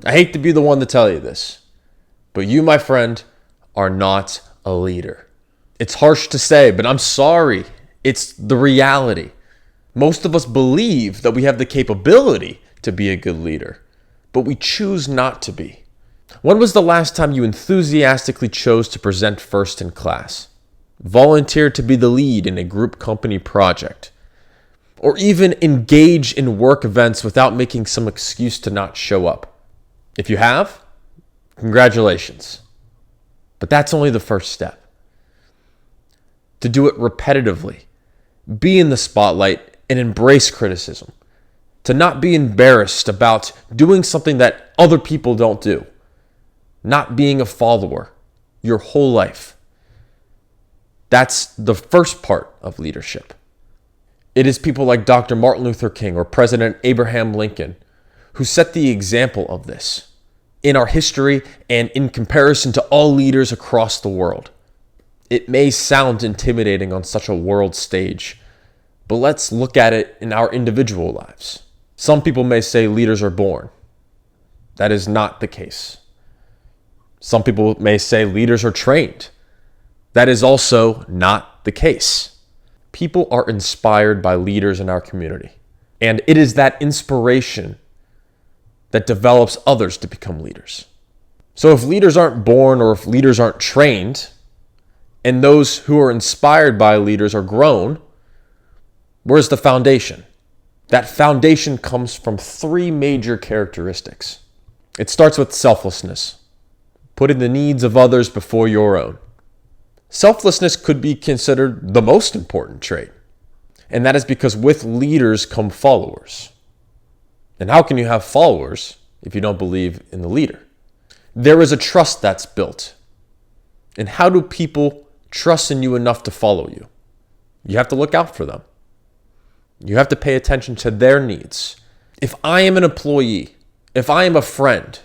I hate to be the one to tell you this, but you, my friend, are not a leader. It's harsh to say, but I'm sorry. It's the reality. Most of us believe that we have the capability to be a good leader, but we choose not to be. When was the last time you enthusiastically chose to present first in class, volunteered to be the lead in a group company project, or even engage in work events without making some excuse to not show up? If you have, congratulations. But that's only the first step. To do it repetitively, be in the spotlight and embrace criticism. To not be embarrassed about doing something that other people don't do. Not being a follower your whole life. That's the first part of leadership. It is people like Dr. Martin Luther King or President Abraham Lincoln who set the example of this in our history and in comparison to all leaders across the world. It may sound intimidating on such a world stage, but let's look at it in our individual lives. Some people may say leaders are born. That is not the case. Some people may say leaders are trained. That is also not the case. People are inspired by leaders in our community, and it is that inspiration that develops others to become leaders. So if leaders aren't born or if leaders aren't trained, and those who are inspired by leaders are grown, where's the foundation? That foundation comes from three major characteristics. It starts with selflessness, putting the needs of others before your own. Selflessness could be considered the most important trait, and that is because with leaders come followers. And how can you have followers if you don't believe in the leader? There is a trust that's built. And how do people trust in you enough to follow you? You have to look out for them. You have to pay attention to their needs. If I am an employee, if I am a friend,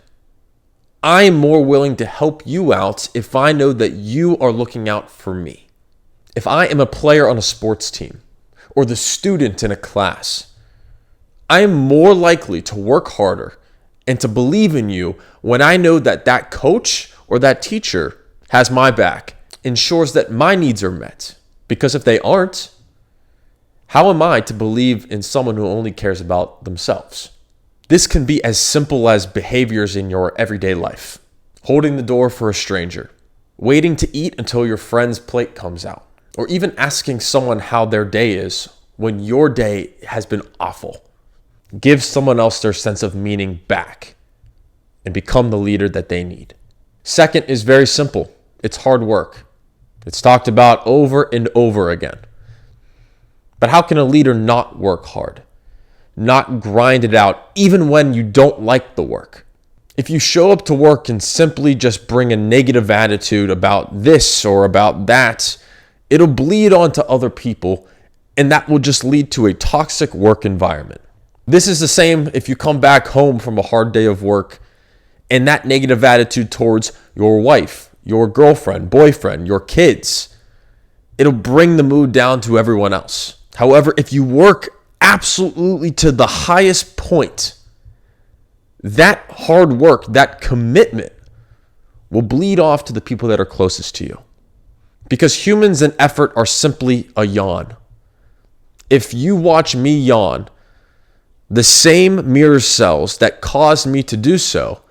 I am more willing to help you out if I know that you are looking out for me. If I am a player on a sports team or the student in a class, I am more likely to work harder and to believe in you when I know that that coach or that teacher has my back, ensures that my needs are met. Because if they aren't, how am I to believe in someone who only cares about themselves? This can be as simple as behaviors in your everyday life. Holding the door for a stranger, waiting to eat until your friend's plate comes out, or even asking someone how their day is when your day has been awful. Give someone else their sense of meaning back and become the leader that they need. Second is very simple. It's hard work. It's talked about over and over again. But how can a leader not work hard? Not grind it out even when you don't like the work? If you show up to work and simply just bring a negative attitude about this or about that, it'll bleed onto other people, and that will just lead to a toxic work environment. This is the same if you come back home from a hard day of work and that negative attitude towards your wife, your girlfriend, boyfriend, your kids. It'll bring the mood down to everyone else. However, if you work absolutely to the highest point, that hard work, that commitment will bleed off to the people that are closest to you. Because humans and effort are simply a yawn. If you watch me yawn, the same mirror cells that caused me to do so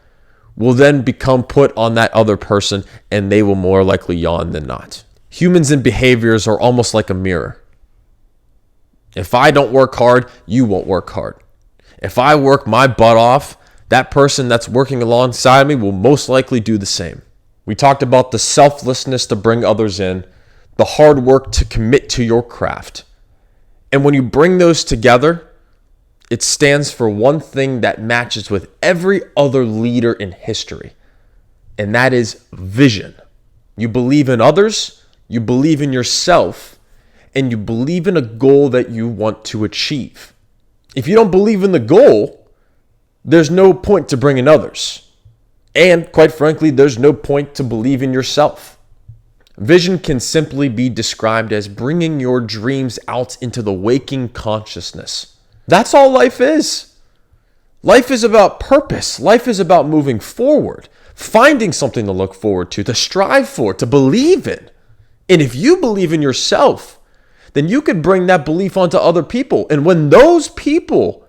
will then become put on that other person, and they will more likely yawn than not. Humans and behaviors are almost like a mirror. If I don't work hard, you won't work hard. If I work my butt off, that person that's working alongside me will most likely do the same. We talked about the selflessness to bring others in, the hard work to commit to your craft. And when you bring those together, it stands for one thing that matches with every other leader in history, and that is vision. You believe in others, you believe in yourself, and you believe in a goal that you want to achieve. If you don't believe in the goal, there's no point to bring in others. And quite frankly, there's no point to believe in yourself. Vision can simply be described as bringing your dreams out into the waking consciousness. That's all life is. Life is about purpose. Life is about moving forward, finding something to look forward to strive for, to believe in. And if you believe in yourself, then you could bring that belief onto other people. And when those people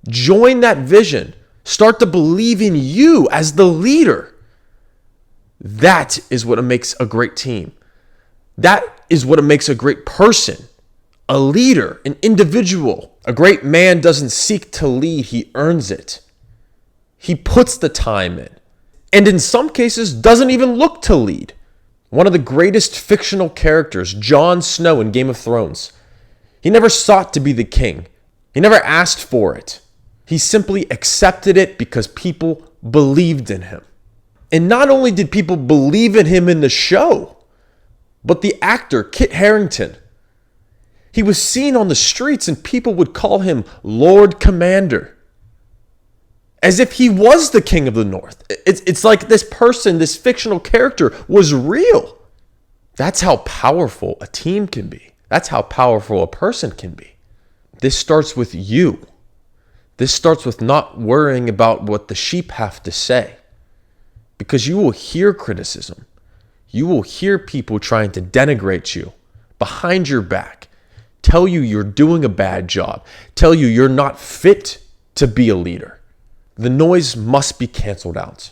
join that vision, start to believe in you as the leader, that is what makes a great team. That is what makes a great person, a leader, an individual. A great man doesn't seek to lead, he earns it. He puts the time in. And in some cases, doesn't even look to lead. One of the greatest fictional characters, Jon Snow in Game of Thrones, he never sought to be the king. He never asked for it. He simply accepted it because people believed in him. And not only did people believe in him in the show, but the actor, Kit Harington, he was seen on the streets and people would call him Lord Commander, as if he was the king of the North. It's like this person, this fictional character was real. That's how powerful a team can be. That's how powerful a person can be. This starts with you. This starts with not worrying about what the sheep have to say, because you will hear criticism. You will hear people trying to denigrate you behind your back, tell you you're doing a bad job, tell you you're not fit to be a leader. The noise must be canceled out.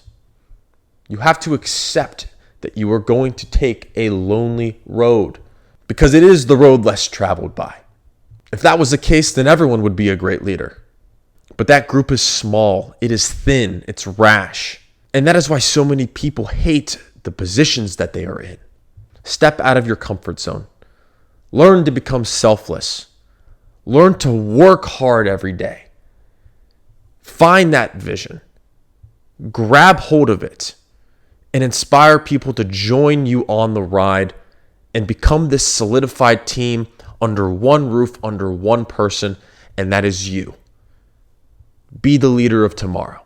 You have to accept that you are going to take a lonely road, because it is the road less traveled by. If that was the case, then everyone would be a great leader. But that group is small, it is thin, it's rash. And that is why so many people hate the positions that they are in. Step out of your comfort zone. Learn to become selfless. Learn to work hard every day. Find that vision. Grab hold of it and inspire people to join you on the ride and become this solidified team under one roof, under one person, and that is you. Be the leader of tomorrow.